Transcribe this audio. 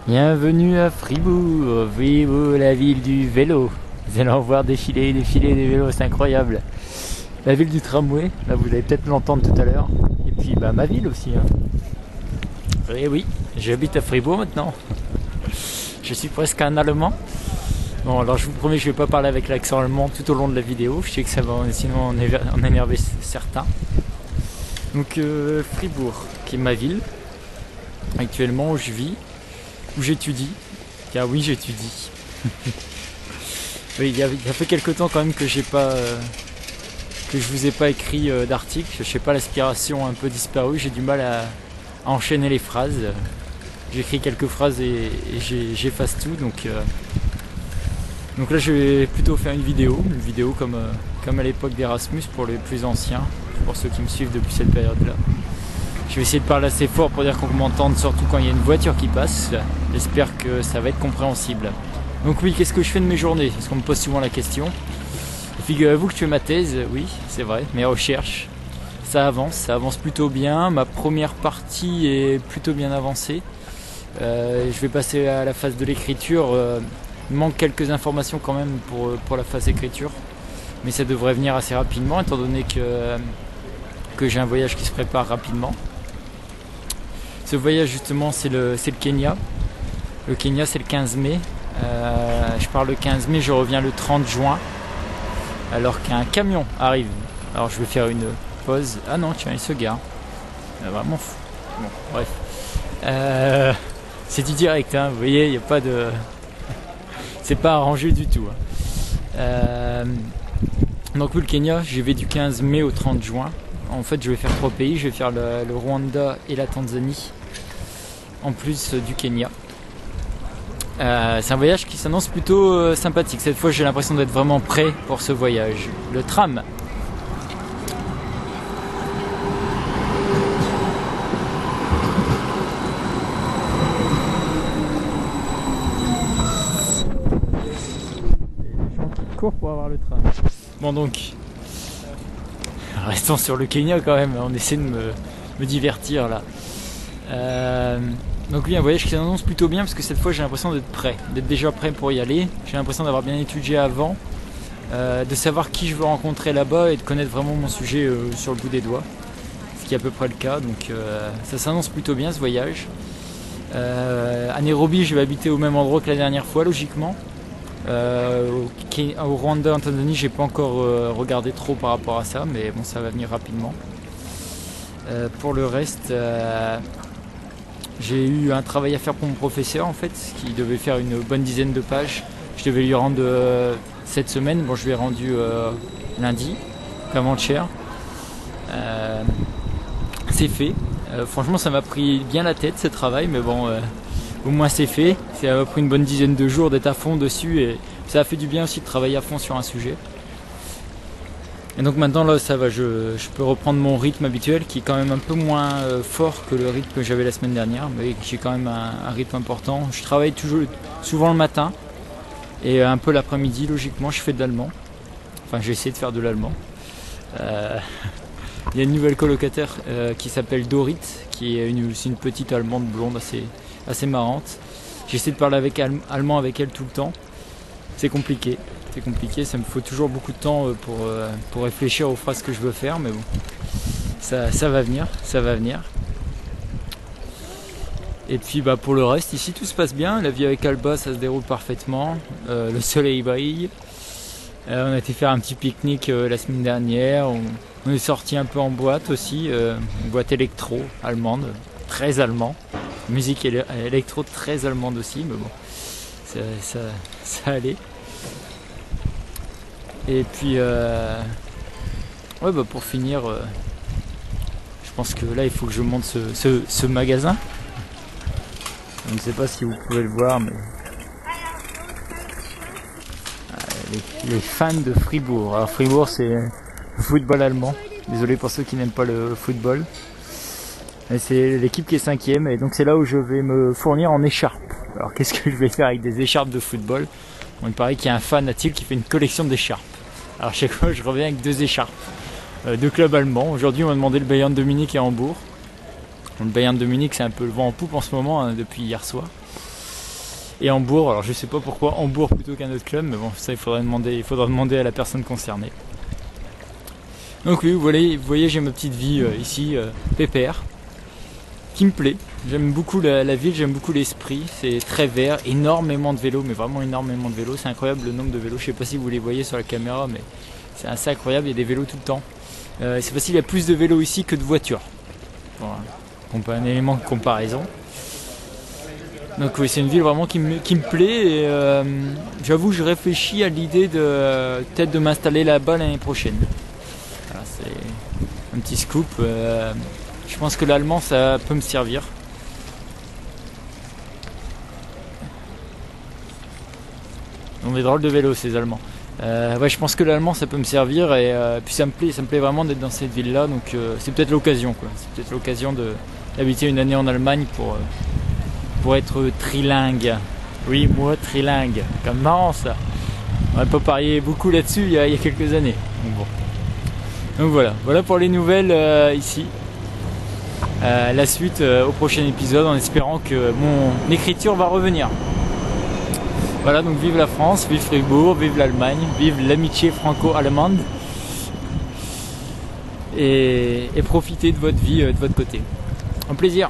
Bienvenue à Fribourg, Fribourg, la ville du vélo. Vous allez en voir défiler des vélos, c'est incroyable. La ville du tramway, là vous allez peut-être l'entendre tout à l'heure. Et puis bah ma ville aussi. Et oui, j'habite à Fribourg maintenant. Je suis presque un Allemand. Bon alors je vous promets, je vais pas parler avec l'accent allemand tout au long de la vidéo. Je sais que ça va sinon en énerver certains. Donc Fribourg, qui est ma ville, actuellement où je vis. Où j'étudie, car oui j'étudie. Oui, il y a fait quelques temps quand même que je vous ai pas écrit d'article. Je sais pas, l'aspiration a un peu disparu, j'ai du mal à enchaîner les phrases. J'écris quelques phrases et j'efface tout, donc là je vais plutôt faire une vidéo comme à l'époque d'Erasmus pour les plus anciens, pour ceux qui me suivent depuis cette période-là. Je vais essayer de parler assez fort pour dire qu'on m'entende, surtout quand il y a une voiture qui passe. J'espère que ça va être compréhensible. Donc oui, qu'est-ce que je fais de mes journées? Parce qu'on me pose souvent la question. Figurez-vous que je fais ma thèse, oui, c'est vrai, mes recherches. Ça avance plutôt bien. Ma première partie est plutôt bien avancée. Je vais passer à la phase de l'écriture. Il manque quelques informations quand même pour la phase écriture. Mais ça devrait venir assez rapidement, étant donné que j'ai un voyage qui se prépare rapidement. Ce voyage justement c'est le Kenya. Le Kenya c'est le 15 mai. Je pars le 15 mai, je reviens le 30 juin. Alors qu'un camion arrive. Alors je vais faire une pause. Ah non tiens, il se gare. Vraiment fou. Bon, bref. C'est du direct, hein. Vous voyez, il n'y a pas de. C'est pas arrangé du tout. Donc oui, le Kenya, j'y vais du 15 mai au 30 juin. En fait je vais faire 3 pays, je vais faire le Rwanda et la Tanzanie. En plus du Kenya. C'est un voyage qui s'annonce plutôt sympathique. Cette fois j'ai l'impression d'être vraiment prêt pour ce voyage. Le tram. Les gens qui courent pour avoir le tram. Bon donc, restons sur le Kenya quand même, on essaie de me divertir là. Donc oui, un voyage qui s'annonce plutôt bien parce que cette fois j'ai l'impression d'être déjà prêt pour y aller. J'ai l'impression d'avoir bien étudié avant, de savoir qui je veux rencontrer là-bas et de connaître vraiment mon sujet sur le bout des doigts. Ce qui est à peu près le cas, donc ça s'annonce plutôt bien ce voyage. À Nairobi, je vais habiter au même endroit que la dernière fois logiquement. Au Rwanda, en Tanzanie, j'ai pas encore regardé trop par rapport à ça, mais bon, ça va venir rapidement. Pour le reste, j'ai eu un travail à faire pour mon professeur en fait, qui devait faire une bonne dizaine de pages. Je devais lui rendre cette semaine. Bon, je lui ai rendu lundi, avant-hier. C'est fait. Franchement, ça m'a pris bien la tête ce travail, mais bon. Au moins c'est fait, ça m'a pris une bonne dizaine de jours d'être à fond dessus et ça a fait du bien aussi de travailler à fond sur un sujet. Et donc maintenant là ça va, je peux reprendre mon rythme habituel qui est quand même un peu moins fort que le rythme que j'avais la semaine dernière, mais j'ai quand même un rythme important. Je travaille souvent le matin et un peu l'après-midi logiquement je fais de l'allemand. Enfin j'essaie de faire de l'allemand. Il y a une nouvelle colocataire qui s'appelle Dorit, qui est une petite allemande blonde assez marrante. J'essaie de parler allemand avec elle tout le temps. C'est compliqué, ça me faut toujours beaucoup de temps pour réfléchir aux phrases que je veux faire, mais bon, ça va venir. Et puis bah pour le reste, ici tout se passe bien, la vie avec Alba ça se déroule parfaitement, le soleil brille. On a été faire un petit pique-nique la semaine dernière, on est sorti un peu en boîte aussi, une boîte électro allemande, très allemand. Musique électro très allemande aussi, mais bon, ça allait. Et puis, ouais, bah pour finir, je pense que là il faut que je monte ce magasin. Je ne sais pas si vous pouvez le voir, mais les fans de Fribourg. Alors Fribourg, c'est le football allemand. Désolé pour ceux qui n'aiment pas le football. C'est l'équipe qui est 5e et donc c'est là où je vais me fournir en écharpes. Alors qu'est-ce que je vais faire avec des écharpes de football? Bon, il paraît qu'il y a un fan à Thiel qui fait une collection d'écharpes. Alors chaque fois je reviens avec 2 écharpes. 2 clubs allemands. Aujourd'hui on m'a demandé le Bayern de Munich et Hambourg. Le Bayern de Munich c'est un peu le vent en poupe en ce moment depuis hier soir. et Hambourg. Alors je sais pas pourquoi Hambourg plutôt qu'un autre club, mais bon, ça il faudra demander à la personne concernée. Donc oui, vous voyez j'ai ma petite vie ici, pépère, qui me plaît. J'aime beaucoup la ville, j'aime beaucoup l'esprit, c'est très vert, énormément de vélos, mais vraiment énormément de vélos, c'est incroyable le nombre de vélos, je sais pas si vous les voyez sur la caméra, mais c'est assez incroyable, il y a des vélos tout le temps. C'est facile, il y a plus de vélos ici que de voitures. Voilà. Un élément de comparaison. Donc oui, c'est une ville vraiment qui me plaît et j'avoue je réfléchis à l'idée de peut-être de m'installer là-bas l'année prochaine. Voilà, c'est un petit scoop. Je pense que l'allemand ça peut me servir. On est drôles de vélo ces Allemands. Ouais, je pense que l'allemand ça peut me servir et puis ça me plaît vraiment d'être dans cette ville là, donc c'est peut-être l'occasion quoi. C'est peut-être l'occasion d'habiter une année en Allemagne pour être trilingue. Oui, moi trilingue. Comme marrant ça. On n'a pas parié beaucoup là-dessus il y a quelques années. Donc voilà pour les nouvelles ici. La suite au prochain épisode en espérant que mon écriture va revenir. Voilà, donc vive la France, vive Fribourg, vive l'Allemagne, vive l'amitié franco-allemande et profitez de votre vie de votre côté. Un plaisir.